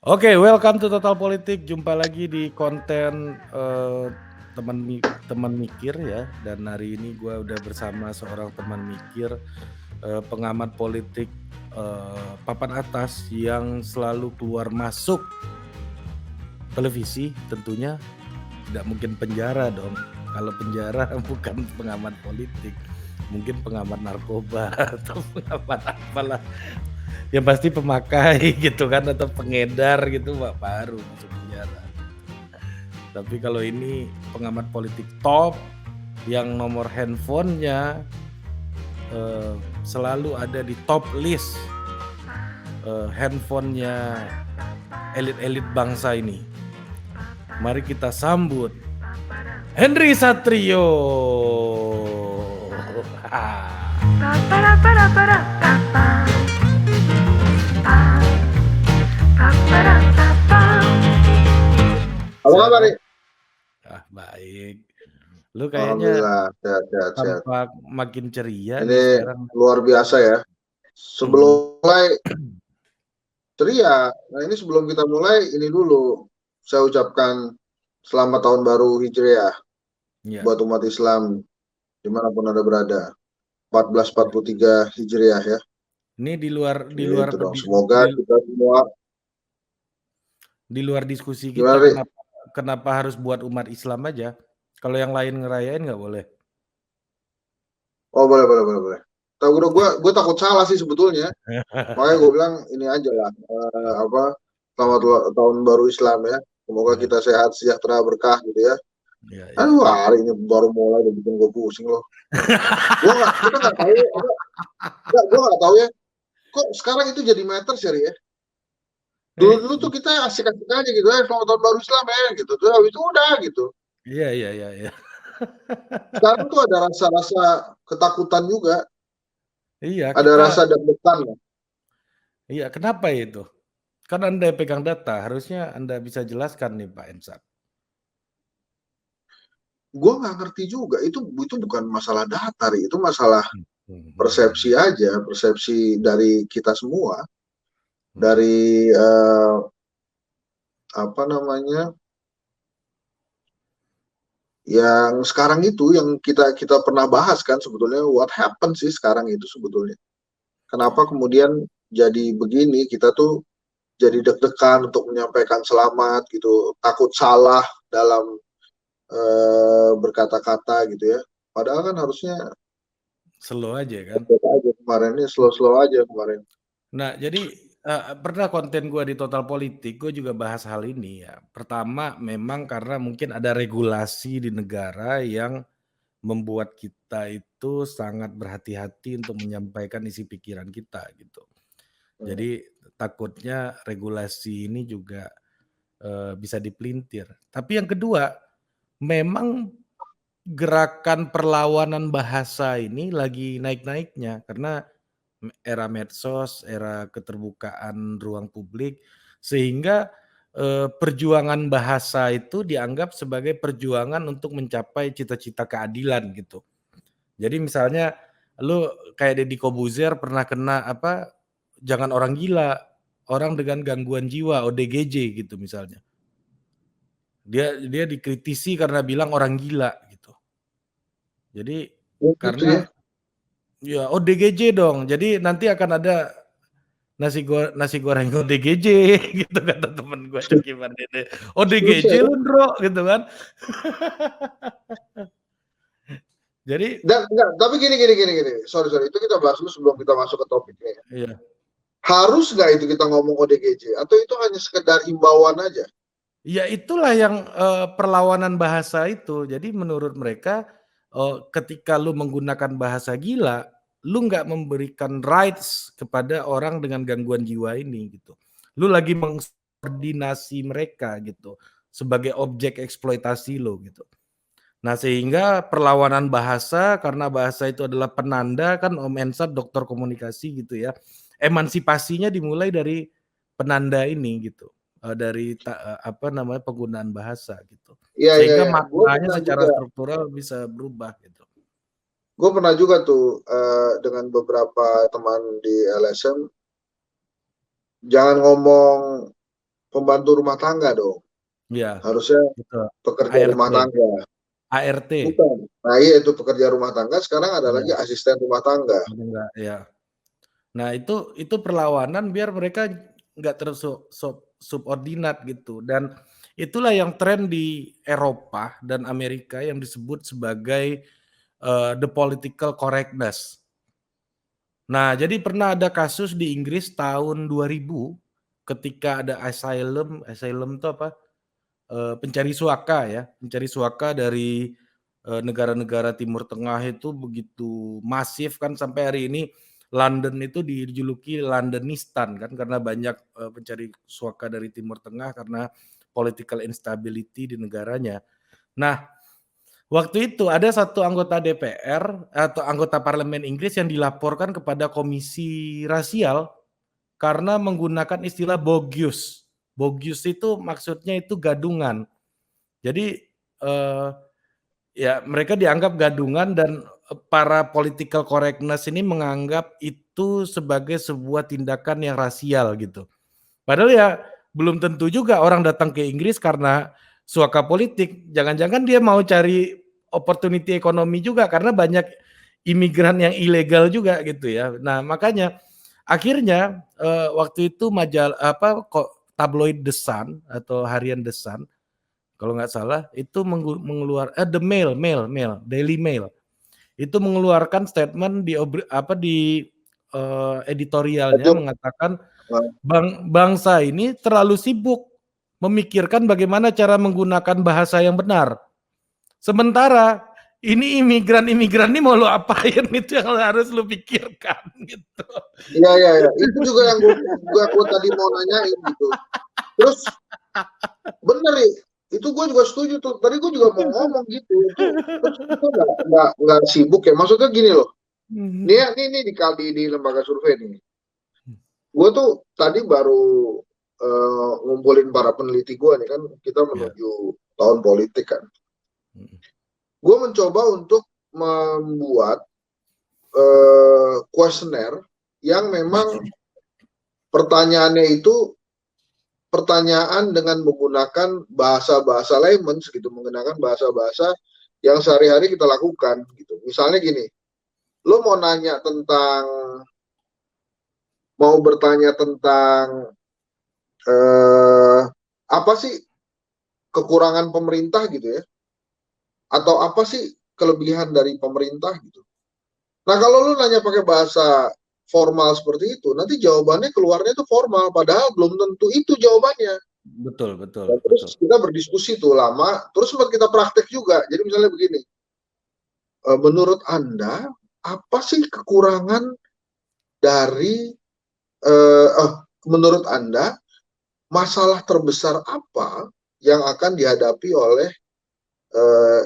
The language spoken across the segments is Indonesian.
Oke, welcome to Total Politik. Jumpa lagi di konten teman mikir ya. Dan hari ini gue udah bersama seorang teman mikir, pengamat politik papan atas yang selalu keluar masuk televisi. Tentunya tidak mungkin penjara dong. Kalau penjara bukan pengamat politik, mungkin pengamat narkoba atau pengamat apalah. Yang pasti pemakai gitu kan atau pengedar gitu baru masuk penjara. Tapi kalau ini pengamat politik top yang nomor handphonenya selalu ada di top list handphonenya elit-elit bangsa ini. Mari kita sambut Henry Satrio. Apa kabar nih? Baik. Lu kayaknya Alhamdulillah, sehat. tampak makin ceria nih Ini sekarang. luar biasa ya. Sebelum mulai ceria, nah ini sebelum kita mulai, ini dulu saya ucapkan selamat tahun baru Hijriah Iya. buat umat Islam dimanapun Anda berada. 1443 Hijriah ya. Ini di luar Gitu dong. Semoga kita semua di luar diskusi kita gimana, Ri? kenapa harus buat umat Islam aja? Kalau yang lain ngerayain nggak boleh? Oh boleh. Tahu gue takut salah sih sebetulnya. Makanya gue bilang ini aja lah, selamat tahun baru Islam ya. Semoga kita sehat, sejahtera, berkah gitu ya. Ya. Aduh, hari ini baru mulai udah bikin gue pusing loh. Kita nggak tahu ya. Gue nggak tahu ya. Kok sekarang itu jadi matters ya? Dulu tuh kita asik-asik aja gitu ya, selamat tahun baru Islam ya gitu. Terus habis itu udah gitu. Iya. Sekarang tuh ada rasa-rasa ketakutan juga. Iya, Ada rasa deg-degan ya. Iya, kenapa itu? Kan Anda pegang data, harusnya Anda bisa jelaskan nih Pak Ensat. Gue nggak ngerti juga. Itu bukan masalah data, itu masalah persepsi aja, persepsi dari kita semua, dari yang sekarang itu yang kita pernah bahas kan sebetulnya what happened sih sekarang itu sebetulnya. Kenapa kemudian jadi begini, kita tuh jadi deg-degan untuk menyampaikan selamat gitu, takut salah dalam berkata-kata gitu ya. Padahal kan harusnya slow aja kan. Kemarin ini slow aja kemarin. Nah, jadi pernah konten gue di Total Politik, gue juga bahas hal ini ya. Pertama, memang karena mungkin ada regulasi di negara yang membuat kita itu sangat berhati-hati untuk menyampaikan isi pikiran kita gitu. Jadi takutnya regulasi ini juga bisa dipelintir. Tapi yang kedua, memang gerakan perlawanan bahasa ini lagi naik-naiknya karena era medsos, era keterbukaan ruang publik, sehingga perjuangan bahasa itu dianggap sebagai perjuangan untuk mencapai cita-cita keadilan gitu. Jadi misalnya lu kayak Deddy Corbuzier pernah kena jangan orang gila, orang dengan gangguan jiwa ODGJ gitu misalnya. Dia dikritisi karena bilang orang gila gitu. Jadi karena ya ODGJ dong. Jadi nanti akan ada nasi goreng ODGJ gitu kata temen gue Coki Pardede. ODGJ lu Ndro gitu kan. Jadi enggak, tapi gini. Sorry. Itu kita bahas dulu sebelum kita masuk ke topiknya. iya. Harus nggak itu kita ngomong ODGJ atau itu hanya sekedar imbauan aja? Ya itulah yang perlawanan bahasa itu. Jadi menurut mereka ketika lu menggunakan bahasa gila, lu nggak memberikan rights kepada orang dengan gangguan jiwa ini gitu. Lu lagi mengkoordinasi mereka gitu sebagai objek eksploitasi lo gitu. Nah sehingga perlawanan bahasa karena bahasa itu adalah penanda kan Om Ensat dokter komunikasi gitu ya. Emansipasinya dimulai dari penanda ini gitu. Dari penggunaan bahasa gitu. Sehingga maknanya secara struktural bisa berubah gitu. Gue pernah juga tuh dengan beberapa teman di LSM, jangan ngomong pembantu rumah tangga dong. Iya, Harusnya betul. pekerja ART, rumah tangga. ART. Bukan. Nah iya itu pekerja rumah tangga, sekarang ada lagi Iya, asisten rumah tangga. enggak, ya. Nah itu perlawanan biar mereka nggak subordinat gitu, dan itulah yang tren di Eropa dan Amerika yang disebut sebagai, the political correctness. Nah, jadi pernah ada kasus di Inggris tahun 2000 ketika ada asylum itu apa, pencari suaka ya, pencari suaka dari, negara-negara Timur Tengah itu begitu masif kan sampai hari ini London itu dijuluki Londonistan kan karena banyak, pencari suaka dari Timur Tengah karena political instability di negaranya. Nah, waktu itu ada satu anggota DPR atau anggota parlemen Inggris yang dilaporkan kepada komisi rasial karena menggunakan istilah bogus. Bogus itu maksudnya itu gadungan. Jadi, ya mereka dianggap gadungan dan, para political correctness ini menganggap itu sebagai sebuah tindakan yang rasial gitu. Padahal ya belum tentu juga orang datang ke Inggris karena suaka politik, jangan-jangan dia mau cari opportunity ekonomi juga karena banyak imigran yang ilegal juga gitu ya. Nah makanya akhirnya, waktu itu tabloid The Sun atau harian The Sun kalau nggak salah itu The Mail, Daily Mail, itu mengeluarkan statement di editorialnya Betul. mengatakan bangsa ini terlalu sibuk memikirkan bagaimana cara menggunakan bahasa yang benar. Sementara ini imigran-imigran ini mau lu apain itu yang harus lu pikirkan gitu. Iya iya iya, itu juga yang gua tadi mau nanyain gitu. Terus bener nih, itu gue juga setuju tuh. Tadi gue juga mau ngomong gitu. Terus kita nggak sibuk ya. Maksudnya gini loh. Nih di lembaga survei nih. Gue tuh tadi baru ngumpulin para peneliti gue nih kan. Kita menuju tahun politik kan. Gue mencoba untuk membuat kuesioner yang memang pertanyaannya itu pertanyaan dengan menggunakan bahasa-bahasa layman gitu, menggunakan bahasa-bahasa yang sehari-hari kita lakukan gitu. Misalnya gini, lo mau bertanya tentang apa sih kekurangan pemerintah gitu ya, atau apa sih kelebihan dari pemerintah gitu. Nah kalau lo nanya pakai bahasa formal seperti itu, nanti jawabannya keluarnya itu formal, padahal belum tentu itu jawabannya. Betul betul Dan terus betul. kita berdiskusi tuh lama, terus sempat kita praktek juga. Jadi misalnya begini, menurut Anda apa sih kekurangan dari menurut Anda masalah terbesar apa yang akan dihadapi oleh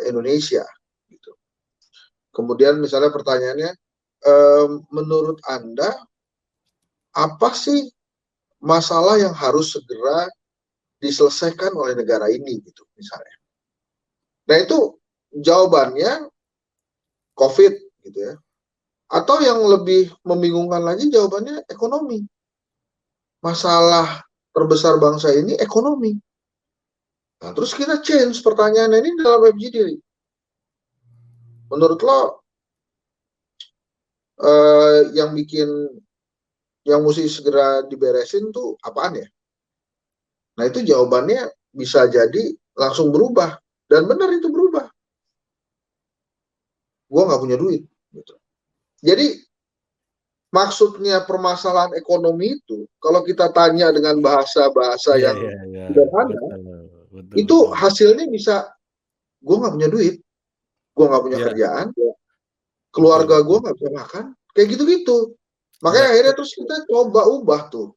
Indonesia gitu. Kemudian misalnya pertanyaannya, menurut Anda apa sih masalah yang harus segera diselesaikan oleh negara ini gitu misalnya. Nah itu jawabannya COVID gitu ya. Atau yang lebih membingungkan lagi jawabannya ekonomi. Masalah terbesar bangsa ini ekonomi. Nah, terus kita change pertanyaannya ini dalam FGD. Menurut lo yang mesti segera diberesin tuh apaan ya? Nah itu jawabannya bisa jadi langsung berubah. Dan benar itu berubah. Gue nggak punya duit. Gitu. Jadi maksudnya permasalahan ekonomi itu, kalau kita tanya dengan bahasa-bahasa Iya yang iya iya, sederhana, betul betul itu betul. hasilnya bisa, gue nggak punya duit, gue nggak punya Iya, kerjaan, betul keluarga gue betul. nggak bisa makan, kayak gitu-gitu. Makanya Ya, akhirnya terus kita coba ubah tuh.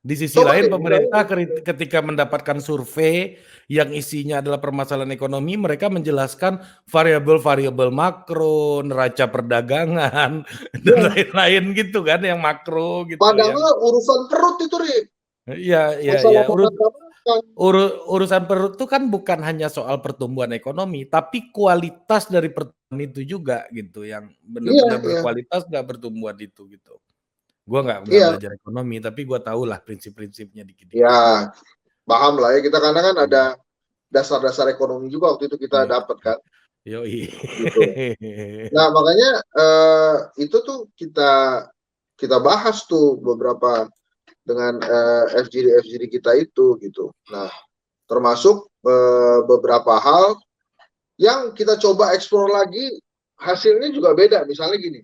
di sisi Coba lain deh, pemerintah ketika mendapatkan survei yang isinya adalah permasalahan ekonomi, mereka menjelaskan variabel-variabel makro, neraca perdagangan, dan ya, lain-lain gitu kan yang makro gitu yang padahal urusan perut itu, Rik. iya iya iya, Masalah makan. urusan perut itu kan bukan hanya soal pertumbuhan ekonomi, tapi kualitas dari pertumbuhan itu juga gitu, yang Iya, benar-benar iya, berkualitas nggak pertumbuhan itu gitu. Gua nggak iya, belajar ekonomi, tapi gua tahulah prinsip-prinsipnya dikit-dikit. ya. paham lah ya kita, karena kan ada dasar-dasar ekonomi juga waktu itu kita dapat kan, Yoi. gitu. Nah makanya itu tuh kita bahas tuh beberapa dengan FGD kita itu gitu. Nah termasuk beberapa hal yang kita coba eksplor lagi, hasilnya juga beda. Misalnya gini,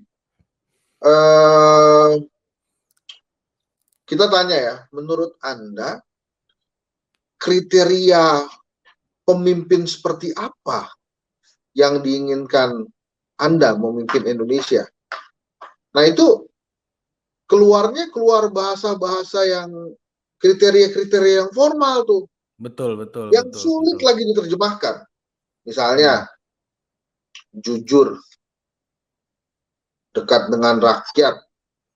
kita tanya ya, menurut Anda kriteria pemimpin seperti apa yang diinginkan Anda memimpin Indonesia? Nah itu keluar bahasa-bahasa yang kriteria-kriteria yang formal tuh, Betul, betul, yang betul, sulit betul. lagi diterjemahkan. Misalnya jujur, dekat dengan rakyat,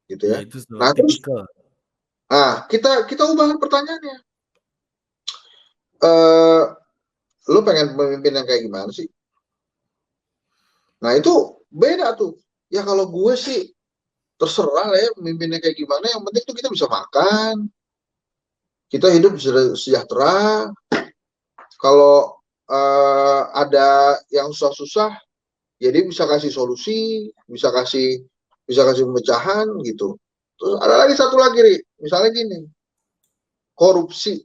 gitu Ya ya. itu Nah terus, tipikal. kita ubah pertanyaannya. Lu pengen pemimpin yang kayak gimana sih? Nah itu beda tuh. Ya kalau gue sih terserah lah ya pemimpinnya kayak gimana. Yang penting tuh kita bisa makan, kita hidup sejahtera. Kalau ada yang susah-susah, jadi bisa kasih solusi, bisa kasih pemecahan gitu. Terus ada lagi satu lagi, Ri. Misalnya gini, korupsi.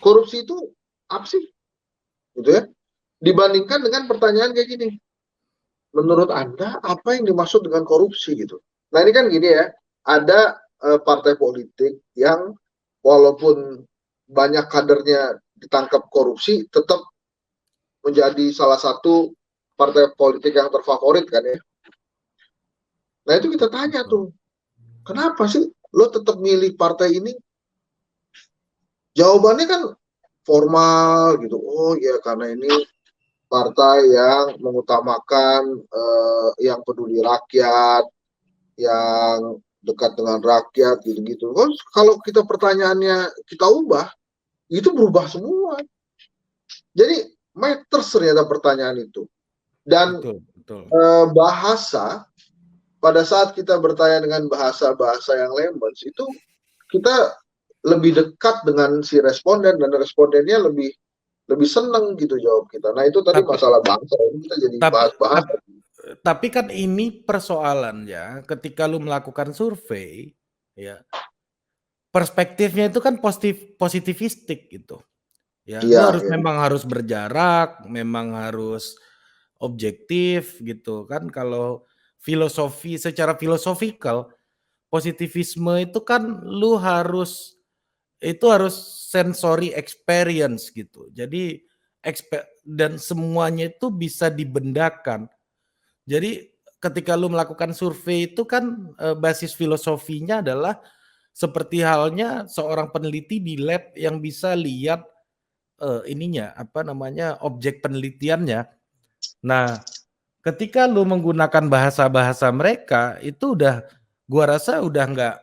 Korupsi itu apa sih? Gitu ya. Dibandingkan dengan pertanyaan kayak gini. Menurut Anda apa yang dimaksud dengan korupsi gitu? Nah ini kan gini ya, ada partai politik yang walaupun banyak kadernya ditangkap korupsi, tetap menjadi salah satu partai politik yang terfavorit kan ya. Nah itu kita tanya Betul. tuh, kenapa sih lo tetap milih partai ini? Jawabannya kan formal gitu. Oh ya karena ini partai yang mengutamakan yang peduli rakyat, yang dekat dengan rakyat gitu-gitu. Kalau kita pertanyaannya kita ubah, itu berubah semua. Jadi matters ternyata pertanyaan itu. Dan Betul, betul. bahasa, pada saat kita bertanya dengan bahasa-bahasa yang lemons, itu kita lebih dekat dengan si responden, dan respondennya lebih lebih seneng gitu jawab kita. Nah itu tadi Tapi masalah bangsa, ini kita jadi tapi bahas-bahas. tapi kan ini persoalannya ketika lu melakukan survei, ya perspektifnya itu kan positivistik gitu. Ya, lu Iya, harus ya. memang harus berjarak, memang harus objektif gitu kan. Kalau secara filosofikal, positivisme itu kan harus sensory experience gitu. Jadi dan semuanya itu bisa dibendakan. Jadi ketika lu melakukan survei itu kan basis filosofinya adalah seperti halnya seorang peneliti di lab yang bisa lihat objek penelitiannya. Nah, ketika lu menggunakan bahasa-bahasa mereka, itu gua rasa udah nggak,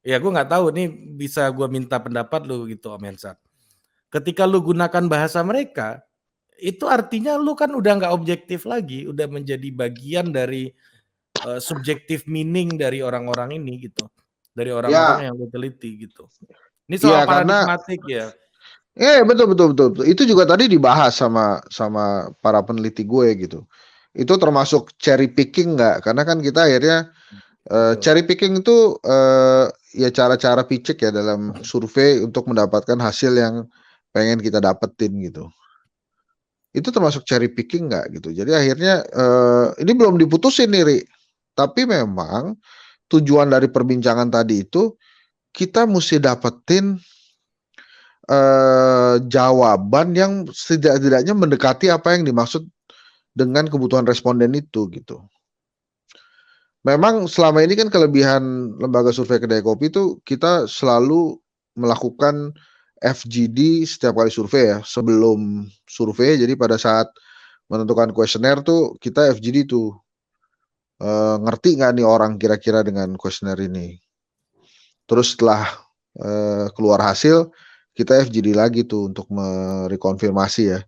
ya gua nggak tahu nih, bisa gua minta pendapat lu gitu Om Hensat. Ketika lu gunakan bahasa mereka, itu artinya lu kan udah nggak objektif lagi, udah menjadi bagian dari, subjective meaning dari orang-orang ini gitu, dari Ya, orang-orang yang lu teliti gitu. Ini soal ya karena paradigmatik ya. betul, betul, betul, betul. Itu juga tadi dibahas sama sama para peneliti gue gitu. Itu termasuk cherry picking nggak? Karena kan kita akhirnya Betul. cherry picking itu ya cara-cara picik ya dalam survei untuk mendapatkan hasil yang pengen kita dapetin gitu. Itu termasuk cherry picking nggak gitu. Jadi akhirnya ini belum diputusin nih, Ri. Tapi memang tujuan dari perbincangan tadi itu kita mesti dapetin jawaban yang setidaknya mendekati apa yang dimaksud dengan kebutuhan responden itu gitu. Memang selama ini kan kelebihan lembaga survei kedai kopi itu kita selalu melakukan FGD setiap kali survei ya. Sebelum survei, jadi pada saat menentukan kuesioner tuh kita FGD tuh. Ngerti nggak nih orang kira-kira dengan kuesioner ini. Terus setelah keluar hasil, kita FGD lagi tuh untuk merekonfirmasi ya.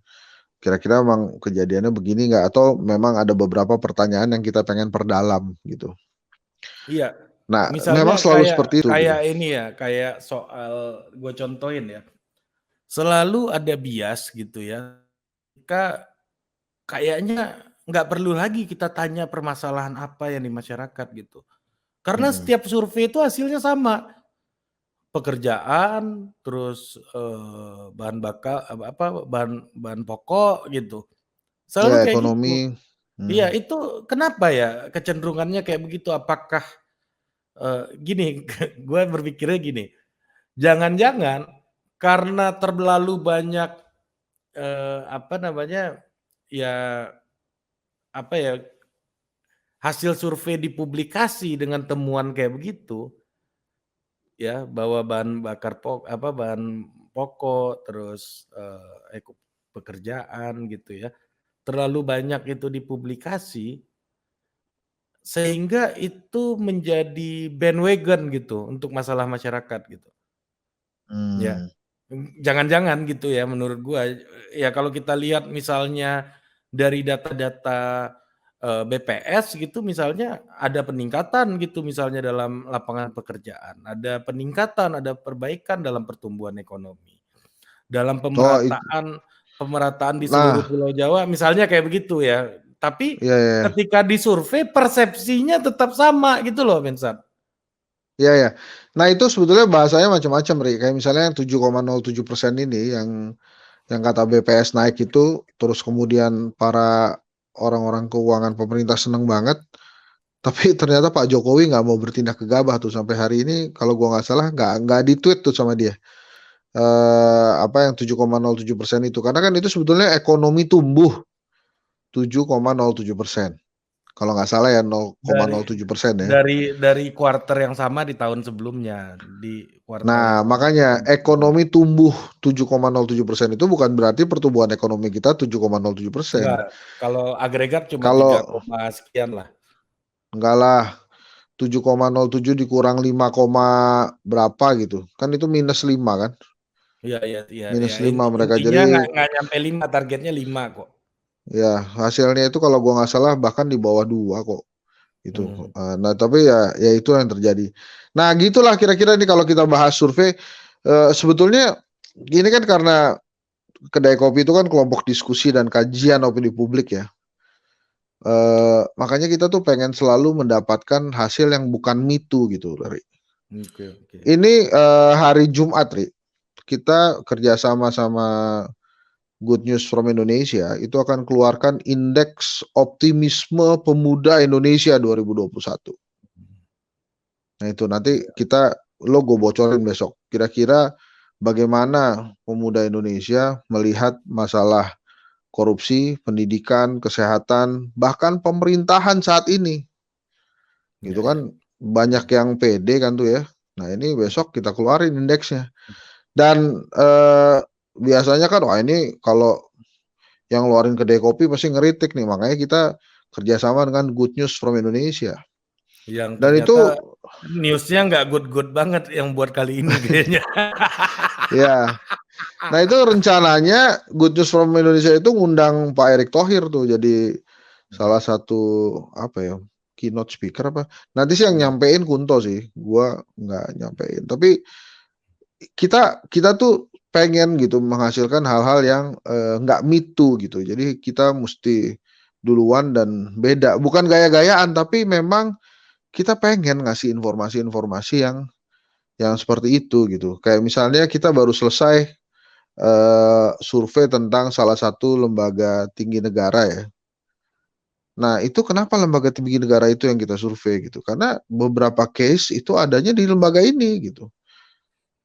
Kira-kira memang kejadiannya begini nggak, atau memang ada beberapa pertanyaan yang kita pengen perdalam gitu. Iya. Nah, memang Misalnya selalu seperti itu gitu. kayak ini ya, kayak soal gue contohin ya, selalu ada bias gitu ya, kayaknya nggak perlu lagi kita tanya permasalahan apa yang di masyarakat gitu. Karena Mhm. setiap survei itu hasilnya sama, pekerjaan, terus, bahan bakar apa, bahan bahan pokok gitu, Ya selalu kayak gitu. ekonomi, Iya mhm. itu kenapa ya kecenderungannya kayak begitu? Apakah, gini, gue berpikirnya gini, jangan-jangan karena terlalu banyak, apa namanya, ya apa ya, hasil survei dipublikasi dengan temuan kayak begitu, ya bahwa bahan pokok terus, pekerjaan gitu ya, terlalu banyak itu dipublikasi, sehingga itu menjadi bandwagon gitu untuk masalah masyarakat gitu. Ya, Mmm. jangan-jangan gitu ya menurut gua, ya kalau kita lihat misalnya dari data-data, BPS gitu misalnya ada peningkatan gitu misalnya dalam lapangan pekerjaan, ada peningkatan, ada perbaikan dalam pertumbuhan ekonomi, dalam Oh pemerataan di seluruh nah, Pulau Jawa misalnya kayak begitu ya. Tapi iya iya. ketika disurvei persepsinya tetap sama gitu loh Mensat. Iya ya. Nah itu sebetulnya bahasanya macam-macam, Ri, kayak misalnya yang 7,07% ini yang kata BPS naik itu, terus kemudian para orang-orang keuangan pemerintah seneng banget, tapi ternyata Pak Jokowi nggak mau bertindak gegabah tuh sampai hari ini kalau gua nggak salah nggak di-tweet tuh sama dia, apa yang 7,07% itu, karena kan itu sebetulnya ekonomi tumbuh 7,07%. Kalau nggak salah ya Dari 0,07% ya. dari kuarter yang sama di tahun sebelumnya, di Nah, kuartal makanya ekonomi tumbuh 7,07% itu bukan berarti pertumbuhan ekonomi kita 7,07%. enggak, kalau agregat cuma 3, Kalau sekian lah. enggak lah, 7,07 dikurang 5, berapa gitu, kan itu -5 kan, Iya iya iya iya, -5 mereka. intinya Jadi nggak nyampe 5, targetnya 5 kok. ya hasilnya itu kalau gua nggak salah bahkan di bawah 2 kok, itu. Mhm. Nah tapi ya itu yang terjadi. Nah gitulah kira-kira nih kalau kita bahas survei, sebetulnya ini kan karena kedai kopi itu kan kelompok diskusi dan kajian opini publik ya. Makanya kita tuh pengen selalu mendapatkan hasil yang bukan mitu gitu, Ri. Oke oke. Ini, hari Jumat, Ri, kita kerjasama sama Good News from Indonesia itu akan keluarkan indeks optimisme pemuda Indonesia 2021. Nah itu nanti Iya. lo gue bocorin besok, kira-kira bagaimana pemuda Indonesia melihat masalah korupsi, pendidikan, kesehatan, bahkan pemerintahan saat ini, Iya gitu iya. kan. Banyak Mhm. yang pede kan tuh ya. Nah ini Mhm. besok kita keluarin indeksnya. Dan, biasanya kan, wah ini kalau yang ngeluarin kedai kopi pasti ngeritik nih, makanya kita kerjasama dengan Good News from Indonesia. Yang Dan itu ternyata news-nya nggak good-good banget yang buat kali ini kayaknya. ya, nah itu rencananya Good News from Indonesia itu ngundang Pak Erick Thohir tuh jadi Mhm. salah satu apa ya, keynote speaker apa, nanti sih yang Iya. nyampein Kunto sih, gua nggak nyampein. Tapi kita kita tuh pengen gitu menghasilkan hal-hal yang, nggak me too gitu. Jadi kita musti duluan dan beda, bukan gaya-gayaan, tapi memang kita pengen ngasih informasi-informasi yang seperti itu gitu. Kayak misalnya kita baru selesai, survei tentang salah satu lembaga tinggi negara ya. Nah, itu kenapa lembaga tinggi negara itu yang kita survei gitu, karena beberapa case itu adanya di lembaga ini gitu.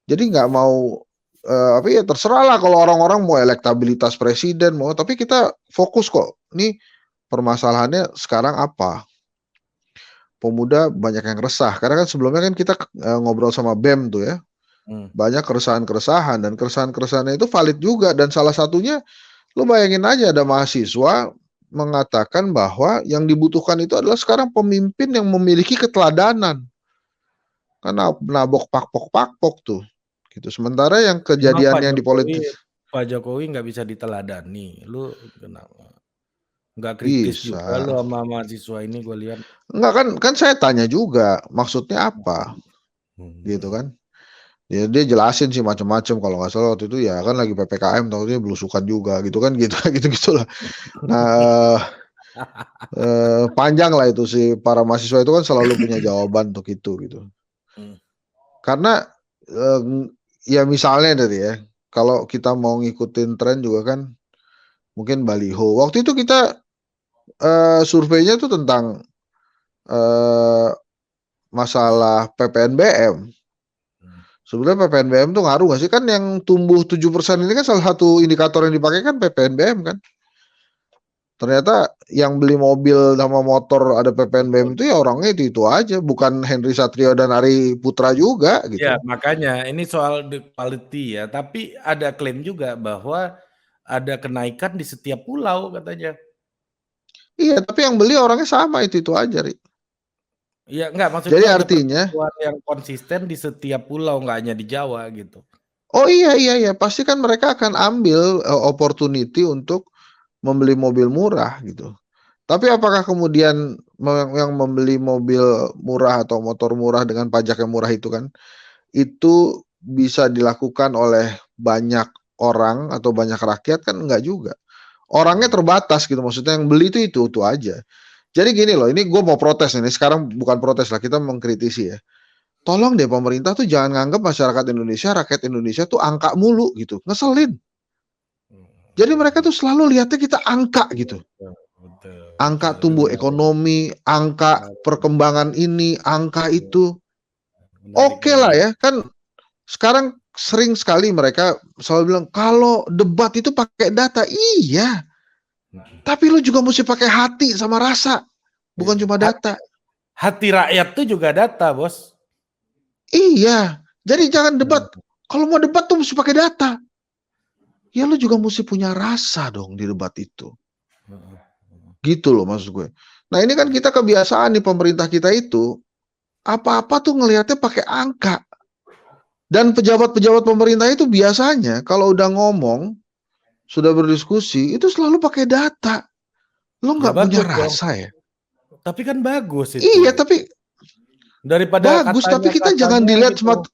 Jadi nggak mau, apa ya terserahlah kalau orang-orang mau elektabilitas presiden mau, tapi kita fokus kok, nih permasalahannya sekarang apa. Pemuda banyak yang resah, karena kan sebelumnya kan kita, ngobrol sama BEM tuh ya, Mmm. banyak keresahan-keresahan dan keresahan-keresahannya itu valid juga dan salah satunya lu bayangin aja ada mahasiswa mengatakan bahwa yang dibutuhkan itu adalah sekarang pemimpin yang memiliki keteladanan. Kan nabok pakpok-pakpok tuh, gitu. Sementara yang Emang kejadian yang di politik Pak Jokowi nggak bisa diteladani, lu kenapa? Nggak kritis juga Bisa. lu sama mahasiswa ini gue lihat. Enggak, kan saya tanya juga, maksudnya apa? Gitu Hmm. kan. Dia jelasin sih macam-macam, kalau nggak salah waktu itu ya kan lagi PPKM, takutnya belusukan juga gitu kan, gitu gitu-gitulah. Nah, panjang lah itu sih, para mahasiswa itu kan selalu punya jawaban untuk itu gitu. Hmm. Karena ya misalnya tadi ya, kalau kita mau ngikutin tren juga kan mungkin baliho. Waktu itu kita surveinya tuh tentang masalah PPNBM. Sebenarnya PPNBM tuh ngaruh nggak sih? Kan yang tumbuh 7% ini kan salah satu indikator yang dipakai kan PPNBM kan. Ternyata yang beli mobil sama motor ada PPNBM itu ya orangnya itu aja, bukan Henry Satrio dan Ari Putra juga Ya, gitu. makanya ini soal the quality ya, tapi ada klaim juga bahwa ada kenaikan di setiap pulau katanya. Iya, tapi yang beli orangnya sama itu aja, Ri. Iya, enggak, maksud Jadi gua ada artinya, pertumbuhan yang konsisten di setiap pulau, nggak hanya di Jawa gitu. oh iya, pasti kan mereka akan ambil opportunity untuk membeli mobil murah gitu. Tapi apakah kemudian yang membeli mobil murah atau motor murah dengan pajak yang murah itu kan, itu bisa dilakukan oleh banyak orang atau banyak rakyat kan enggak juga. Orangnya terbatas gitu, maksudnya yang beli itu aja. Jadi gini loh, ini gue mau protes ini, sekarang bukan protes lah, kita mengkritisi ya. Tolong deh pemerintah tuh jangan nganggap masyarakat Indonesia, rakyat Indonesia tuh angka mulu gitu, ngeselin. Jadi mereka tuh selalu lihatnya kita angka gitu. Angka tumbuh ekonomi, angka perkembangan ini, angka itu. Menarik, Oke lah menarik. ya, kan sekarang sering sekali mereka selalu bilang kalau debat itu pakai data. Iya, tapi lu juga mesti pakai hati sama rasa, bukan cuma data. Hati rakyat tuh juga data, Bos. Iya, jadi jangan debat. Kalau mau debat tuh mesti pakai data. Ya lu juga mesti punya rasa dong di debat itu. Gitu loh maksud gue. Nah ini kan kita kebiasaan nih pemerintah kita itu, apa-apa tuh ngelihatnya pakai angka. Dan pejabat-pejabat pemerintah itu biasanya kalau udah ngomong, sudah berdiskusi, itu selalu pakai data. Lo Ya nggak punya bagus dong. rasa ya? Tapi kan bagus Iya, itu. tapi Daripada bagus, tapi kita jangan katanya-katanya dilihat gitu.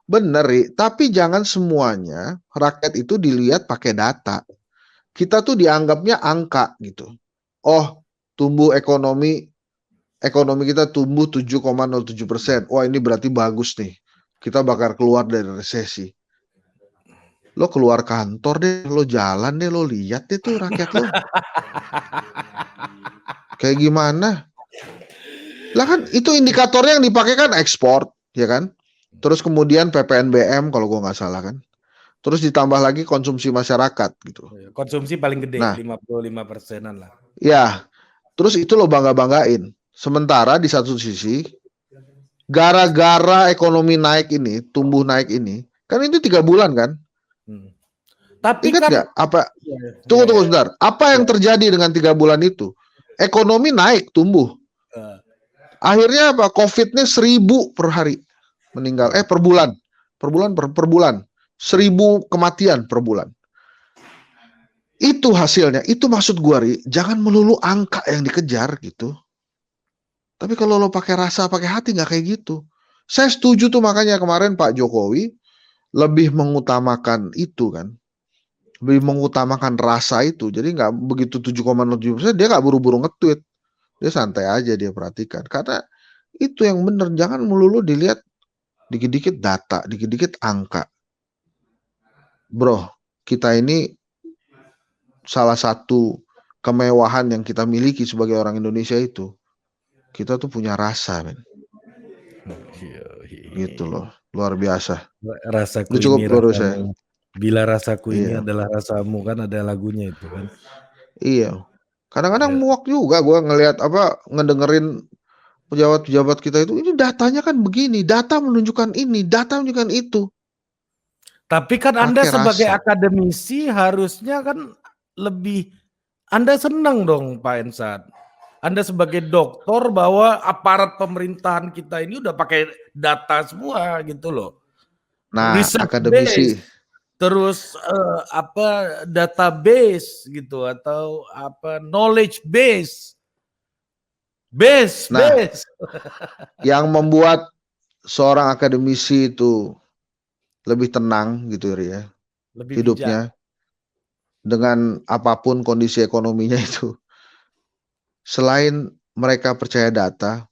bener, tapi jangan semuanya rakyat itu dilihat pakai data. Kita tuh dianggapnya angka gitu. Oh, tumbuh ekonomi kita tumbuh 7,07%. Wah, ini berarti bagus nih. Kita bakal keluar dari resesi. Lo keluar kantor deh, lo jalan deh, lo lihat deh tuh rakyat lo. Kayak gimana? Lah kan itu indikatornya yang dipakai kan ekspor, ya kan? Terus kemudian PPNBM kalau gua nggak salah kan. Terus ditambah lagi konsumsi masyarakat gitu. Konsumsi paling gede, Nah, 55%-an lah. ya, terus itu lo bangga-banggain. Sementara di satu sisi, gara-gara ekonomi naik ini, tumbuh naik ini, kan itu 3 bulan kan? Tapi Ingat kan, nggak? Apa? ya, Tunggu sebentar. Apa yang terjadi dengan 3 bulan itu? Ekonomi naik, tumbuh. Akhirnya apa? COVID-nya 1000 per hari meninggal. Per bulan. Per bulan. 1000 kematian per bulan. Itu hasilnya. Itu maksud gua, Ri. Jangan melulu angka yang dikejar gitu. Tapi kalau lo pakai rasa, pakai hati nggak kayak gitu. Saya setuju tuh makanya kemarin Pak Jokowi lebih mengutamakan itu kan. Lebih mengutamakan rasa itu. Jadi nggak begitu 7,07%, dia nggak buru-buru nge-tweet. Dia santai aja, dia perhatikan. Karena itu yang bener. Jangan melulu dilihat dikit-dikit data, dikit-dikit angka. Bro, kita ini salah satu kemewahan yang kita miliki sebagai orang Indonesia itu, kita tuh punya rasa, men. Gitu loh, luar biasa. Rasaku Udah cukup ini baru saya. rasamu. Bila rasaku ini Iya. adalah rasamu, kan ada lagunya itu kan. Iya. Kadang-kadang Ya. muak juga gue ngelihat ngedengerin pejabat-pejabat kita itu, ini datanya kan begini, data menunjukkan ini, data menunjukkan itu. Tapi kan Anda Pakai sebagai rasa. akademisi harusnya kan lebih, Anda senang dong Pak Ensat. Anda sebagai doktor bahwa aparat pemerintahan kita ini udah pakai data semua gitu loh. Nah, Research akademisi base. terus database gitu atau knowledge base. Nah, Base. yang membuat seorang akademisi itu lebih tenang gitu ya Lebih bijak. hidupnya dengan apapun kondisi ekonominya itu. Selain mereka percaya data,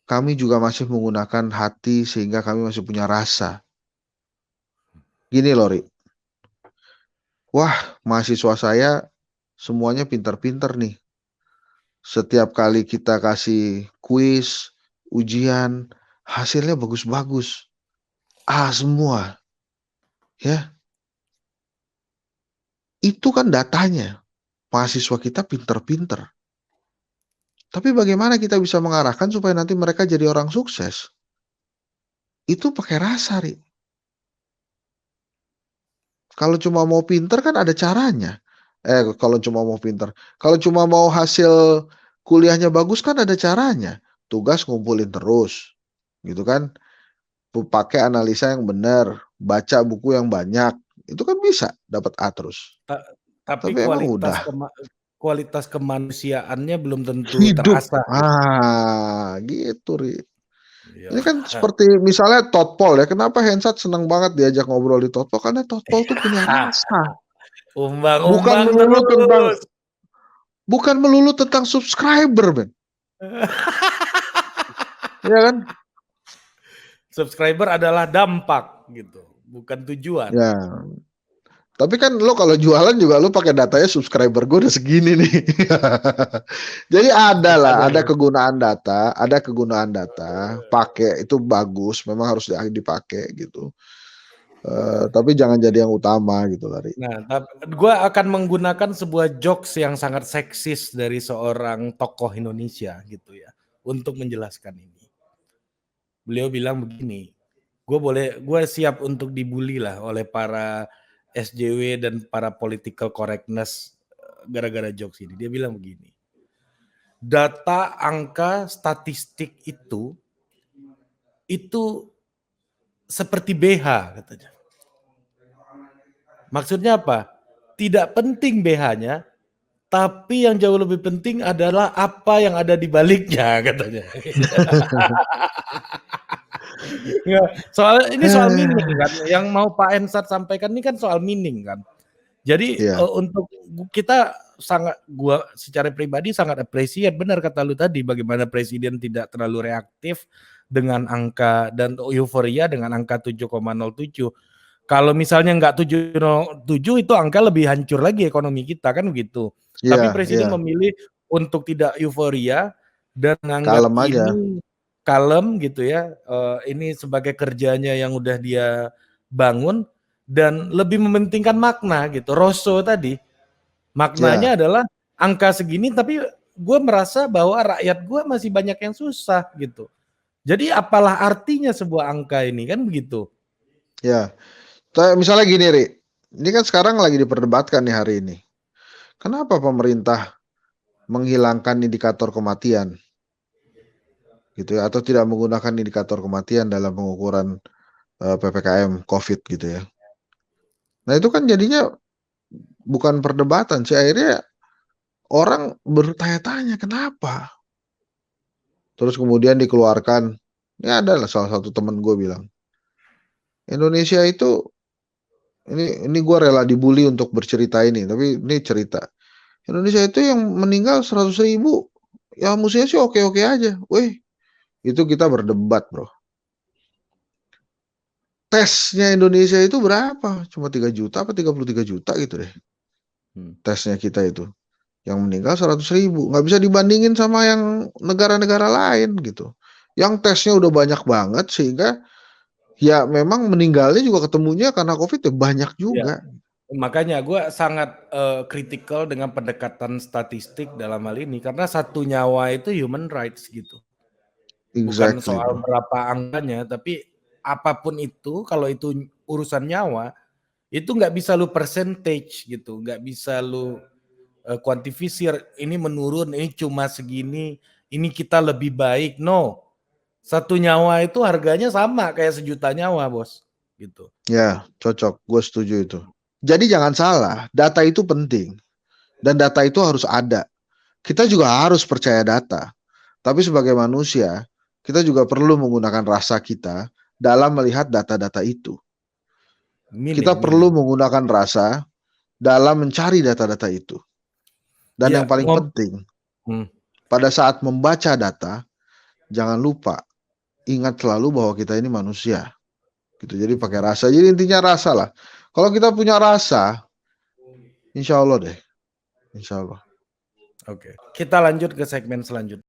kami juga masih menggunakan hati sehingga kami masih punya rasa. Gini loh, Ri. Wah, mahasiswa saya semuanya pintar-pintar nih. Setiap kali kita kasih kuis, ujian, hasilnya bagus-bagus. A semua, ya. Itu kan datanya. Mahasiswa kita pintar-pintar. Tapi bagaimana kita bisa mengarahkan supaya nanti mereka jadi orang sukses? Itu pakai rasa, Ri. Kalau cuma mau pinter kan ada caranya. Kalau cuma mau pinter. Kalau cuma mau hasil kuliahnya bagus kan ada caranya. Tugas ngumpulin terus. Gitu kan. Pakai analisa yang benar. Baca buku yang banyak. Itu kan bisa dapat A terus. Tapi Tapi emang udah. kualitas kemanusiaannya belum tentu Hidup. terasa. Gitu, Ri. Iya. Ini kan seperti misalnya Totpol ya. Kenapa Hensat senang banget diajak ngobrol di Totpol? Karena Totpol tuh punya rasa. Umbang-umbang terus. Bukan melulu tentang subscriber, Ben. Ya kan? Subscriber adalah dampak gitu, bukan tujuan. Ya. Tapi kan lo kalau jualan juga lo pakai datanya subscriber gue udah segini nih. Jadi ada kegunaan data, pakai itu bagus, memang harus dipakai gitu. Tapi jangan jadi yang utama gitu, Lari. Nah, gue akan menggunakan sebuah jokes yang sangat seksis dari seorang tokoh Indonesia gitu ya, untuk menjelaskan ini. Beliau bilang begini, gue siap untuk dibully lah oleh para SJW dan para political correctness gara-gara jokes ini. Dia bilang begini, data, angka, statistik itu seperti BH katanya. Maksudnya apa? Tidak penting BH-nya, tapi yang jauh lebih penting adalah apa yang ada di baliknya katanya. Ini soal meaning kan, yang mau Pak Ensat sampaikan ini kan soal meaning kan. Jadi untuk kita gua secara pribadi sangat appreciate, benar kata lu tadi, bagaimana presiden tidak terlalu reaktif dengan angka dan euforia dengan angka 7,07. Kalau misalnya nggak 7,07 itu angka lebih hancur lagi ekonomi kita kan begitu. Tapi presiden memilih untuk tidak euforia dan menganggap ini kalem gitu ya. Ini sebagai kerjanya yang udah dia bangun dan lebih mementingkan makna gitu. Rosso tadi maknanya adalah angka segini tapi gue merasa bahwa rakyat gue masih banyak yang susah gitu. Jadi apalah artinya sebuah angka ini kan begitu. Ya. Misalnya gini, Ri. Ini kan sekarang lagi diperdebatkan nih hari ini. Kenapa pemerintah menghilangkan indikator kematian? Gitu ya, atau tidak menggunakan indikator kematian dalam pengukuran PPKM COVID gitu ya. Nah, itu kan jadinya bukan perdebatan sih, akhirnya orang bertanya-tanya kenapa. Terus kemudian dikeluarkan, ini adalah salah satu teman gue bilang, Indonesia itu ini gue rela dibully untuk bercerita ini, tapi ini cerita. Indonesia itu yang meninggal 100.000, ya musuhnya sih oke-oke aja. Weh, itu kita berdebat, bro. Tesnya Indonesia itu berapa? Cuma 3 juta apa 33 juta gitu deh. Tesnya kita itu. Yang meninggal 100.000. Nggak bisa dibandingin sama yang negara-negara lain gitu. Yang tesnya udah banyak banget sehingga ya memang meninggalnya juga ketemunya karena COVID ya banyak juga. Ya. Makanya gue sangat kritikal dengan pendekatan statistik dalam hal ini karena satu nyawa itu human rights gitu. Bukan soal berapa angkanya, tapi apapun itu kalau itu urusan nyawa itu nggak bisa lu percentage gitu, nggak bisa lu kuantifisir ini menurun, ini cuma segini, ini kita lebih baik. No, satu nyawa itu harganya sama kayak 1 juta nyawa, bos. gitu. Ya, cocok. Gue setuju itu. Jadi jangan salah, data itu penting. Dan data itu harus ada. Kita juga harus percaya data. Tapi sebagai manusia, kita juga perlu menggunakan rasa kita dalam melihat data-data itu. Kita perlu menggunakan rasa dalam mencari data-data itu. Dan yang paling penting, pada saat membaca data, jangan lupa, ingat selalu bahwa kita ini manusia. Gitu. Jadi pakai rasa. Jadi intinya rasa lah. Kalau kita punya rasa, insya Allah deh. Insya Allah. Oke. Kita lanjut ke segmen selanjutnya.